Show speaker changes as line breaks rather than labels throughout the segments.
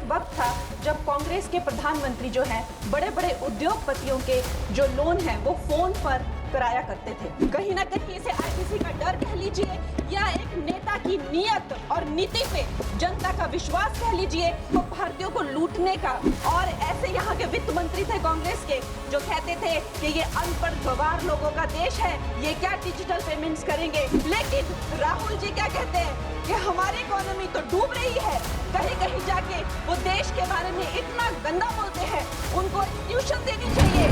वक्त था जब कांग्रेस के प्रधानमंत्री जो हैं बड़े बड़े उद्योगपतियों के जो लोन हैं वो फोन पर कराया करते थे। कहीं ना कहीं इसे आईबीसी का डर कह लीजिए या एक नेता की नीयत और नीति पे जनता का विश्वास कह लीजिए, वो भारतीयों को लूटने का। और ऐसे यहाँ के वित्त मंत्री थे कांग्रेस के जो कहते थे कि ये अनपढ़ गवार लोगों का देश है, ये क्या डिजिटल पेमेंट्स करेंगे। लेकिन राहुल जी क्या कहते हैं कि हमारी इकोनॉमी तो डूब रही है, कहीं कहीं जाके वो देश के बारे में इतना गंदा बोलते हैं, उनको ट्यूशन देनी चाहिए।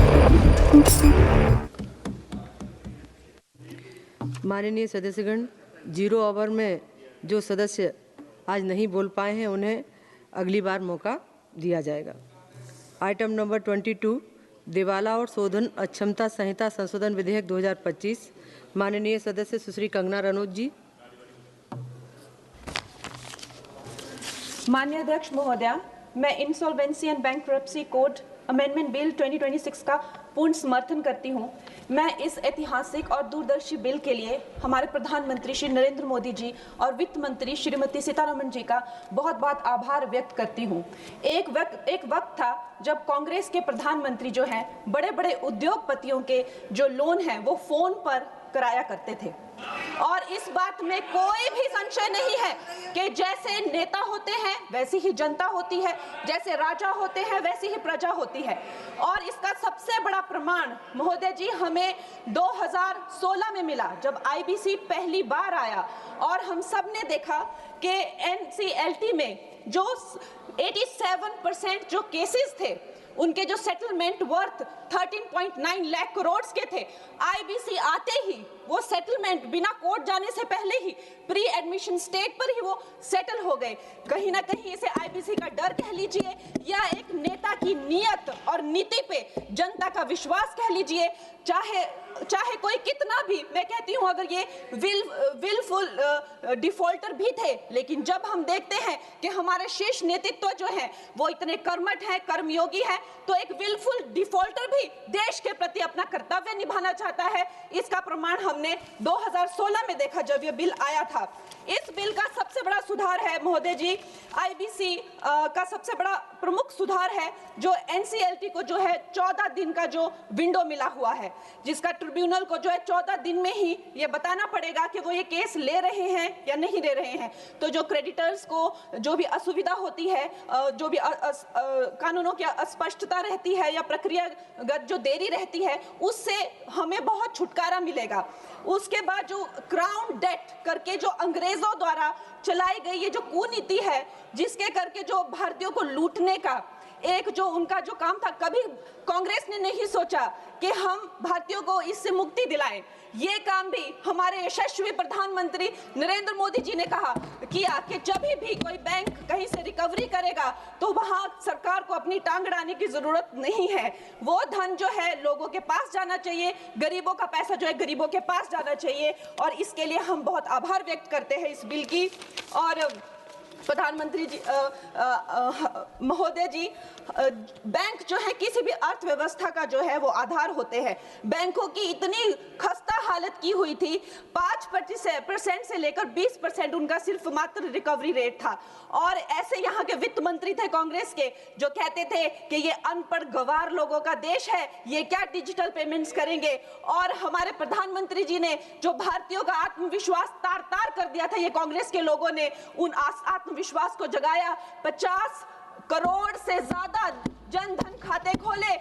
माननीय सदस्यगण, 0 ओवर में जो सदस्य आज नहीं बोल पाए हैं उन्हें अगली बार मौका दिया जाएगा। आइटम नंबर 22, दिवाला और शोधन अक्षमता संहिता संशोधन विधेयक 2025। माननीय सदस्य सुश्री कंगना रनौत जी।
माननीय अध्यक्ष महोदया, मैं insolvency and bankruptcy code amendment bill 2026 का पूर्ण समर्थन करती हूं। मैं इस ऐतिहासिक और दूरदर्शी बिल के लिए हमारे प्रधानमंत्री श्री नरेंद्र मोदी जी और वित्त मंत्री श्रीमती सीतारमण जी का बहुत बहुत आभार व्यक्त करती हूं। एक वक्त था जब कांग्रेस के प्रधानमंत्री जो हैं बड़े बड़े उद्योगपतियों के जो लोन हैं वो फोन पर कराया करते थे। और इस बात में कोई भी संशय नहीं है कि जैसे नेता होते हैं वैसी ही जनता होती है, जैसे राजा होते हैं वैसी ही प्रजा होती है। और इसका सबसे बड़ा प्रमाण महोदय जी हमें 2016 में मिला, जब आईबीसी पहली बार आया और हम सब ने देखा कि एनसीएलटी में जो 87% जो केसेस थे उनके जो सेटलमेंट वर्थ 13.9 लाख करोड़ के थे, आईबीसी आते ही वो सेटलमेंट बिना कोर्ट जाने से पहले ही प्री एडमिशन स्टेज पर ही वो सेटल हो गए। कहीं ना कहीं इसे आईबीसी का डर कह लीजिए या एक नेता की नीयत और नीति पे जनता का विश्वास कह लीजिए। चाहे कोई कितना भी, मैं कहती हूं अगर ये विलफुल डिफॉल्टर भी थे, लेकिन जब हम देखते हैं कि हमारे शीर्ष नेतृत्व जो है वो इतने कर्मठ हैं, कर्मयोगी हैं, तो एक विलफुल डिफॉल्टर भी देश के प्रति अपना कर्तव्य निभाना चाहता है। इसका प्रमाण हमने 2016 में देखा जब ये बिल आया था। इस बिल का सबसे बड़ा सुधार है महोदय जी, आईबीसी का सबसे बड़ा प्रमुख सुधार है जो एनसीएलटी को जो है 14 दिन का जो विंडो मिला हुआ है, जिसका ट्रिब्यूनल को जो है 14 दिन में ही ये बताना पड़ेगा कि वो ये केस ले रहे हैं या नहीं ले रहे हैं। तो जो क्रेडिटर्स को जो भी असुविधा होती है, जो भी कानूनों की अस्पष्टता रहती है या प्रक्रियागत जो देरी रहती है, उससे हमें बहुत छुटकारा मिलेगा। उसके बाद जो क्राउन डेट करके जो अंग्रेजों द्वारा चलाई गई ये जो कुनीति है, जिसके करके जो भारतीयों को लूटने का एक जो उनका जो काम था, कभी कांग्रेस ने नहीं सोचा कि हम भारतीयों को इससे मुक्ति दिलाएं। ये काम भी हमारे यशस्वी प्रधानमंत्री नरेंद्र मोदी जी ने किया कि जब भी कोई बैंक कहीं से रिकवरी करेगा तो वहां सरकार को अपनी टांग अड़ाने की जरूरत नहीं है। वो धन जो है लोगों के पास जाना चाहिए, गरीबों का पैसा जो है गरीबों के पास जाना चाहिए। और इसके लिए हम बहुत आभार व्यक्त करते हैं इस बिल की। और प्रधानमंत्री जी महोदय जी, बैंक जो है किसी भी अर्थव्यवस्था का जो है वो आधार होते हैं। बैंकों की इतनी खस्ता हालत की हुई थी, 5% से लेकर 20% उनका सिर्फ मात्र रिकवरी रेट था। और ऐसे यहाँ के वित्त मंत्री थे कांग्रेस के जो कहते थे कि ये अनपढ़ गवार लोगों का देश है, ये क्या डिजिटल पेमेंट्स करेंगे। और हमारे प्रधानमंत्री जी ने जो भारतीयों का आत्मविश्वास तार तार कर दिया था, ये कांग्रेस के लोगों ने उन आत्मविश्वास को जगाया। 50 करोड़ से ज्यादा जन धन खाते खोले,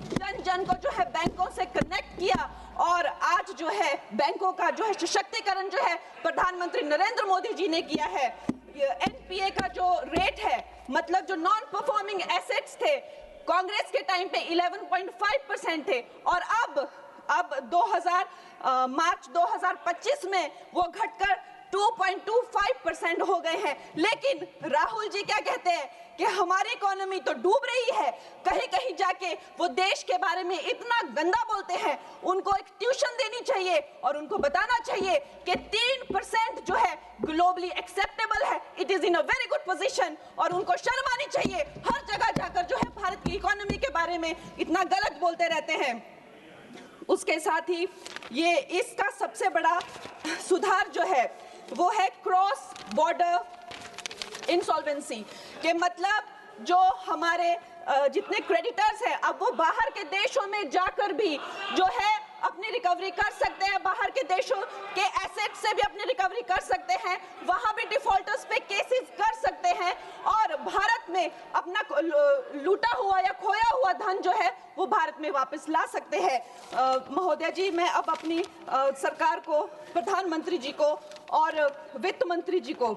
जन जन को जो है बैंकों से कनेक्ट किया। और आज जो है बैंकों का जो है सशक्तिकरण जो है प्रधानमंत्री नरेंद्र मोदी जी ने किया है। एनपीए का जो रेट है, मतलब जो नॉन परफॉर्मिंग एसेट्स थे, कांग्रेस के टाइम पे 11.5% थे और अब मार्च 2025 में वो घटकर 2.25% हो गए हैं। लेकिन राहुल जी क्या कहते हैं कि हमारी इकोनॉमी तो डूब रही है, कहीं कहीं जाके वो देश के बारे में इतना गंदा बोलते हैं, उनको एक ट्यूशन देनी चाहिए और उनको बताना चाहिए कि 3% जो है ग्लोबली एक्सेप्टेबल है, it is in a very good position. और उनको शर्म आनी चाहिए, हर जगह जाकर जो है भारत की इकोनॉमी के बारे में इतना गलत बोलते रहते हैं। उसके साथ ही ये इसका सबसे बड़ा सुधार जो है वो है क्रॉस बॉर्डर इंसॉल्वेंसी के, मतलब जो हमारे जितने क्रेडिटर्स हैं अब वो बाहर के देशों में जाकर भी जो है अपनी रिकवरी कर सकते हैं, बाहर के देशों के एसेट से भी अपनी रिकवरी कर सकते हैं, वहां भी डिफॉल्टर्स पे केसेस कर सकते हैं और भारत में अपना लूटा हुआ या खोया हुआ धन जो है वो भारत में वापस ला सकते हैं। महोदय जी, मैं अब अपनी सरकार को, प्रधानमंत्री जी को और वित्त मंत्री जी को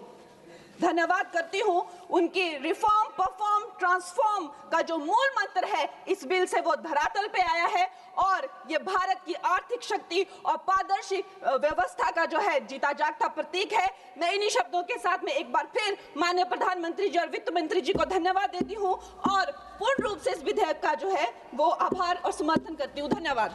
धन्यवाद करती हूं। उनकी रिफॉर्म, परफॉर्म, ट्रांसफॉर्म का जो मूल मंत्र है इस बिल से वो धरातल पे आया है और ये भारत की आर्थिक शक्ति और पारदर्शी व्यवस्था का जो है जीता जागता प्रतीक है। मैं इन्हीं शब्दों के साथ में एक बार फिर माननीय प्रधानमंत्री जी और वित्त मंत्री जी को धन्यवाद देती हूं और पूर्ण रूप से इस विधेयक का जो है वो आभार और समर्थन करती हूं। धन्यवाद।